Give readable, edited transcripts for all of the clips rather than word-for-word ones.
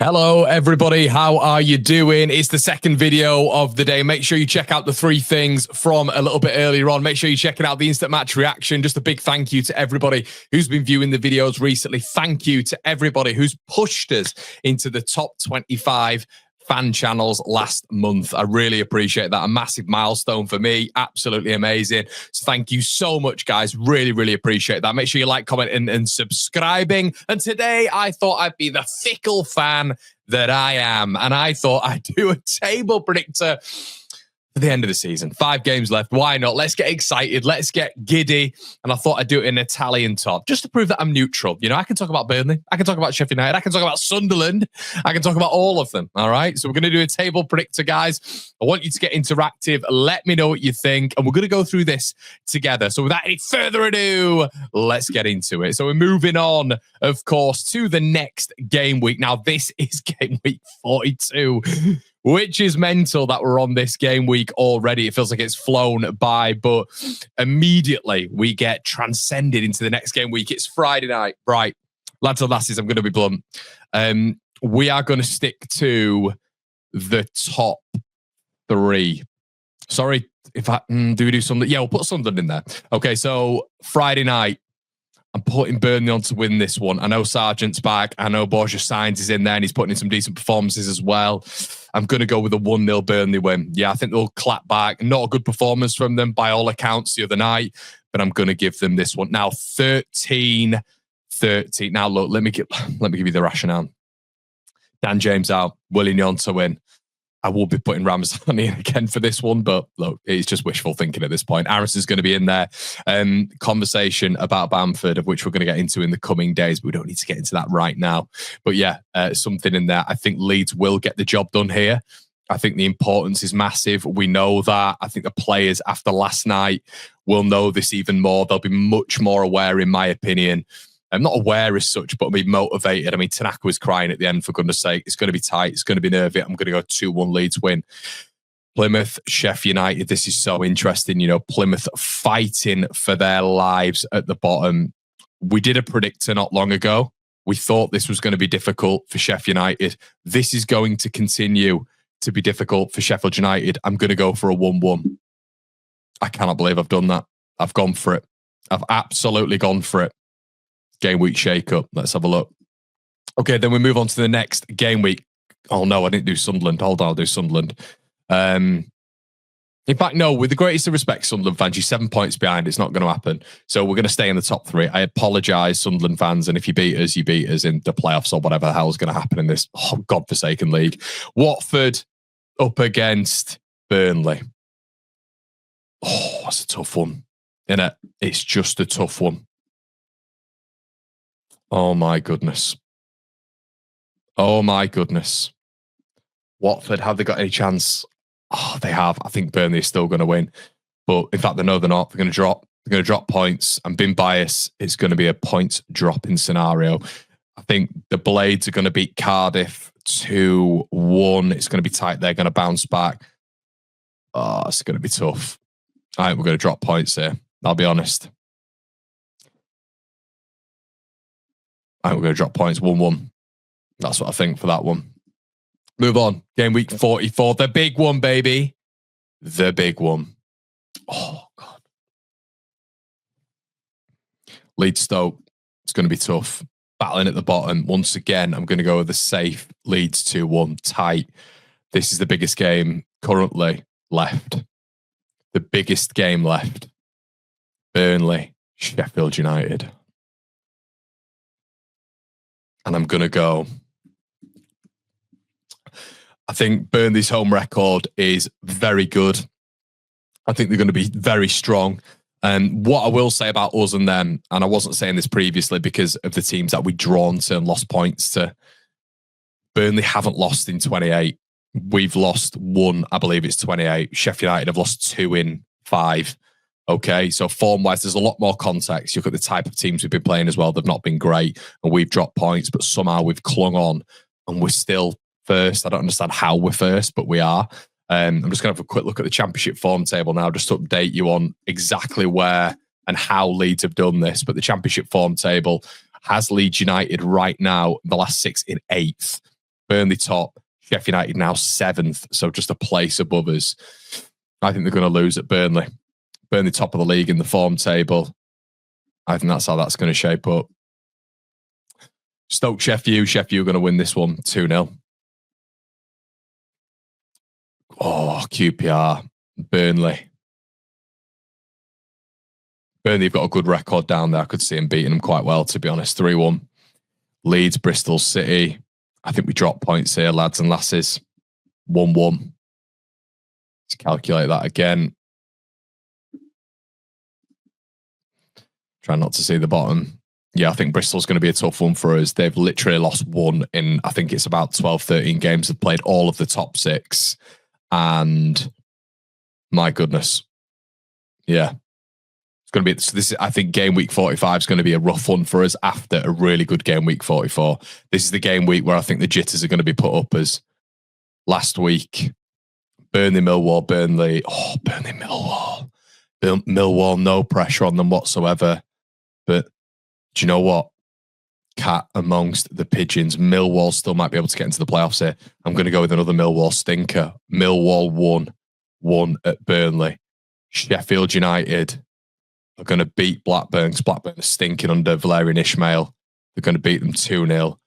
Hello, everybody. How are you doing? It's the second video of the day. Make sure you check out the 3 things from a little bit earlier on. Make sure you're checking out the instant match reaction. Just a big thank you to everybody who's been viewing the videos recently. Thank you to everybody who's pushed us into the top 25 fan channels last month. I really appreciate that. A massive milestone for me. Absolutely amazing. So thank you so much, guys. Really, really appreciate that. Make sure you like, comment, and subscribing. And today I thought I'd be the fickle fan that I am. And I thought I'd do a table predictor for the end of the season. 5 games left. Why not? Let's get excited. Let's get giddy. And I thought I'd do it in Italian top, just to prove that I'm neutral. You know, I can talk about Burnley. I can talk about Sheffield United. I can talk about Sunderland. I can talk about all of them. All right. So we're going to do a table predictor, guys. I want you to get interactive. Let me know what you think. And we're going to go through this together. So without any further ado, let's get into it. So we're moving on, of course, to the next game week. Now, this is game week 42. Which is mental that we're on this game week already. It feels like it's flown by, but immediately we get transcended into the next game week. It's Friday night. Right, lads and lasses, I'm going to be blunt. We are going to stick to the top 3. Sorry, if I do we do something? Yeah, we'll put something in there. Okay, so Friday night, I'm putting Burnley on to win this one. I know Sargent's back. I know Borja Sainz is in there and he's putting in some decent performances as well. I'm going to go with a 1-0 Burnley win. Yeah, I think they'll clap back. Not a good performance from them by all accounts the other night, but I'm going to give them this one. Now, 13-13. Now, look, let me give you the rationale. Dan James out, Willian to win. I will be putting Ramsdale in again for this one, but look, it's just wishful thinking at this point. Arison's going to be in there. Conversation about Bamford, of which we're going to get into in the coming days, but we don't need to get into that right now. But yeah, something in there. I think Leeds will get the job done here. I think the importance is massive. We know that. I think the players after last night will know this even more. They'll be much more aware, in my opinion. I'm not aware as such, but I'll be motivated. I mean, Tanaka was crying at the end, for goodness sake. It's going to be tight. It's going to be nervy. I'm going to go 2-1 Leeds win. Plymouth, Sheffield United. This is so interesting. You know, Plymouth fighting for their lives at the bottom. We did a predictor not long ago. We thought this was going to be difficult for Sheffield United. This is going to continue to be difficult for Sheffield United. I'm going to go for a 1-1. I cannot believe I've done that. I've gone for it. I've absolutely gone for it. Game week shake-up. Let's have a look. Okay, then we move on to the next game week. Oh, no, I didn't do Sunderland. Hold on, I'll do Sunderland. In fact, no, with the greatest of respect, Sunderland fans, you're 7 points behind. It's not going to happen. So we're going to stay in the top 3. I apologise, Sunderland fans, and if you beat us in the playoffs or whatever the hell is going to happen in this godforsaken league. Watford up against Burnley. Oh, that's a tough one, isn't it? It's just a tough one. Oh, my goodness. Oh, my goodness. Watford, have they got any chance? Oh, they have. I think Burnley is still going to win. But in fact, they know they're not. They're going to drop. They're going to drop points. I'm being biased. It's going to be a points dropping scenario. I think the Blades are going to beat Cardiff 2-1. It's going to be tight. They're going to bounce back. Oh, it's going to be tough. I think we're going to drop points here. I'll be honest. I think we're going to drop points 1-1. That's what I think for that one. Move on. Game week 44. The big one, baby. The big one. Oh, God. Leeds Stoke. It's going to be tough. Battling at the bottom. Once again, I'm going to go with the safe Leeds 2-1 tight. This is the biggest game currently left. The biggest game left. Burnley, Sheffield United. And I'm going to go. I think Burnley's home record is very good. I think they're going to be very strong. And what I will say about us and them, and I wasn't saying this previously because of the teams that we've drawn to and lost points to, Burnley haven't lost in 28. We've lost 1, I believe it's 28. Sheffield United have lost 2 in 5. Okay, so form-wise, there's a lot more context. You look at the type of teams we've been playing as well. They've not been great, and we've dropped points, but somehow we've clung on, and we're still first. I don't understand how we're first, but we are. I'm just going to have a quick look at the Championship form table now, just to update you on exactly where and how Leeds have done this. But the Championship form table has Leeds United right now, the last 6 in 8th. Burnley top, Sheffield United now 7th, so just a place above us. I think they're going to lose at Burnley. Burnley top of the league in the form table. I think that's how that's going to shape up. Stoke Sheffield. Sheffield are going to win this one 2-0. Oh, QPR. Burnley. Burnley have got a good record down there. I could see them beating them quite well, to be honest. 3-1. Leeds, Bristol City. I think we drop points here, lads and lasses. 1-1. Let's calculate that again. Try not to see the bottom. Yeah, I think Bristol's going to be a tough one for us. They've literally lost one in, I think it's about 12, 13 games. They've played all of the top 6. And my goodness. Yeah. It's going to be, so this is, I think game week 45 is going to be a rough one for us after a really good game week 44. This is the game week where I think the jitters are going to be put up as last week. Burnley, Millwall, Burnley. Oh, Burnley, Millwall. Millwall, no pressure on them whatsoever. But do you know what? Cat amongst the pigeons. Millwall still might be able to get into the playoffs here. I'm going to go with another Millwall stinker. Millwall 1-1 at Burnley. Sheffield United are going to beat Blackburn because Blackburn are stinking under Valerian Ismail. They're going to beat them 2-0.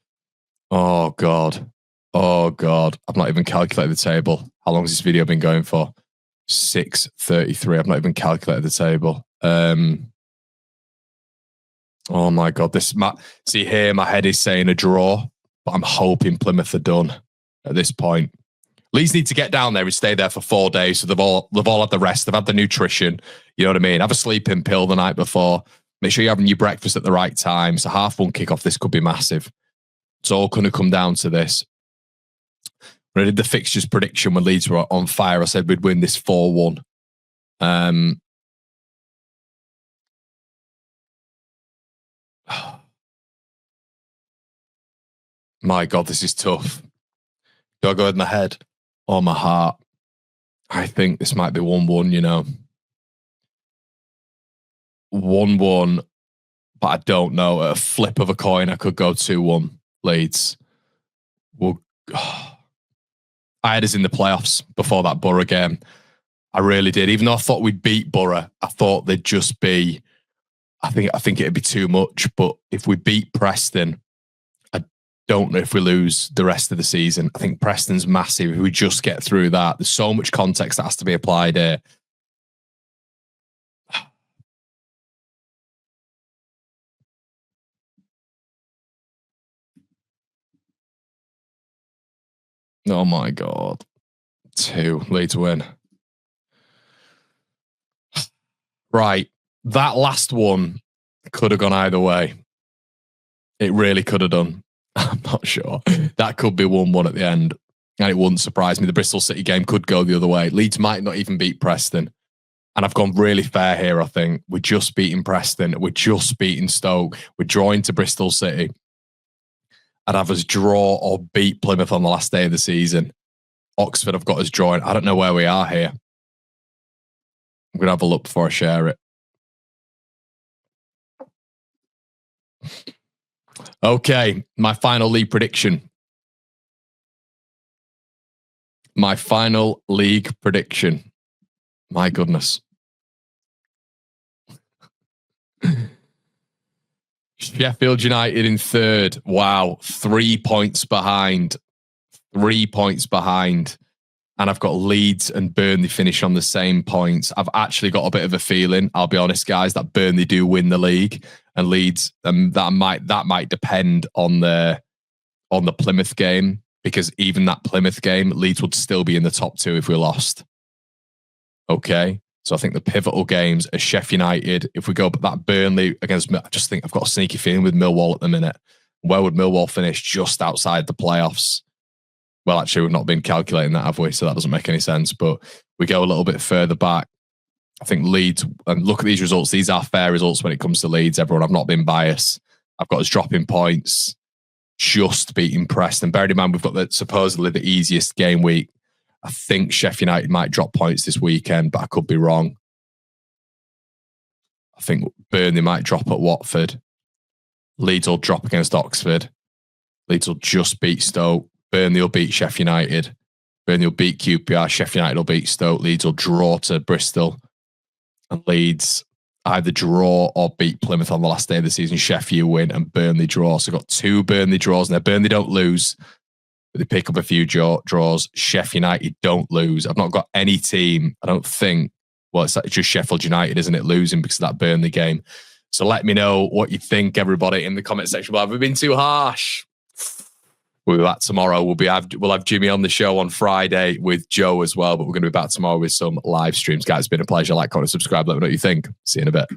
Oh, God. Oh, God. I've not even calculated the table. How long has this video been going for? 6:33. I've not even calculated the table. Oh, my God. See here, my head is saying a draw, but I'm hoping Plymouth are done at this point. Leeds need to get down there and stay there for 4 days. So they've all had the rest. They've had the nutrition. You know what I mean? Have a sleeping pill the night before. Make sure you're having your breakfast at the right time. So 1:30 kickoff. This could be massive. It's all going to come down to this. When I did the fixtures prediction when Leeds were on fire, I said we'd win this 4-1. My God, this is tough. Do I go with my head or my heart? I think this might be 1-1, you know. 1-1, but I don't know. At a flip of a coin, I could go 2-1 Leeds. I had us in the playoffs before that Borough game. I really did. Even though I thought we'd beat Borough, I thought they'd just be... I think it'd be too much. But if we beat Preston, I don't know if we lose the rest of the season. I think Preston's massive. If we just get through that, there's so much context that has to be applied here. Oh my God. 2, Leeds win. Right. That last one could have gone either way. It really could have done. I'm not sure. That could be 1-1 at the end. And it wouldn't surprise me. The Bristol City game could go the other way. Leeds might not even beat Preston. And I've gone really fair here, I think. We're just beating Preston. We're just beating Stoke. We're drawing to Bristol City. I'd have us draw or beat Plymouth on the last day of the season. Oxford have got us drawing. I don't know where we are here. I'm going to have a look before I share it. Okay, my final league prediction. My final league prediction. My goodness. Sheffield United in 3rd. Wow, 3 points behind. 3 points behind. And I've got Leeds and Burnley finish on the same points. I've actually got a bit of a feeling, I'll be honest, guys, that Burnley do win the league, and Leeds, that might depend on the Plymouth game, because even that Plymouth game, Leeds would still be in the top 2 if we lost. Okay, so I think the pivotal games are Sheffield United. If we go that Burnley against, I just think I've got a sneaky feeling with Millwall at the minute. Where would Millwall finish? Just outside the playoffs. Well, actually, we've not been calculating that, have we? So that doesn't make any sense. But we go a little bit further back. I think Leeds, and look at these results. These are fair results when it comes to Leeds, everyone. I've not been biased. I've got us dropping points, just beating Preston. Bearing in mind, we've got supposedly the easiest game week. I think Sheffield United might drop points this weekend, but I could be wrong. I think Burnley might drop at Watford. Leeds will drop against Oxford. Leeds will just beat Stoke. Burnley will beat Sheffield United. Burnley will beat QPR. Sheffield United will beat Stoke. Leeds will draw to Bristol. And Leeds either draw or beat Plymouth on the last day of the season. Sheffield win and Burnley draw. So got 2 Burnley draws. Now, Burnley don't lose, but they pick up a few draws. Sheffield United don't lose. I've not got any team, I don't think. Well, it's just Sheffield United, isn't it, losing because of that Burnley game. So let me know what you think, everybody, in the comment section. Well, have we been too harsh? We'll be back tomorrow. We'll have Jimmy on the show on Friday with Joe as well, but we're going to be back tomorrow with some live streams. Guys, it's been a pleasure. Like, comment, subscribe. Let me know what you think. See you in a bit.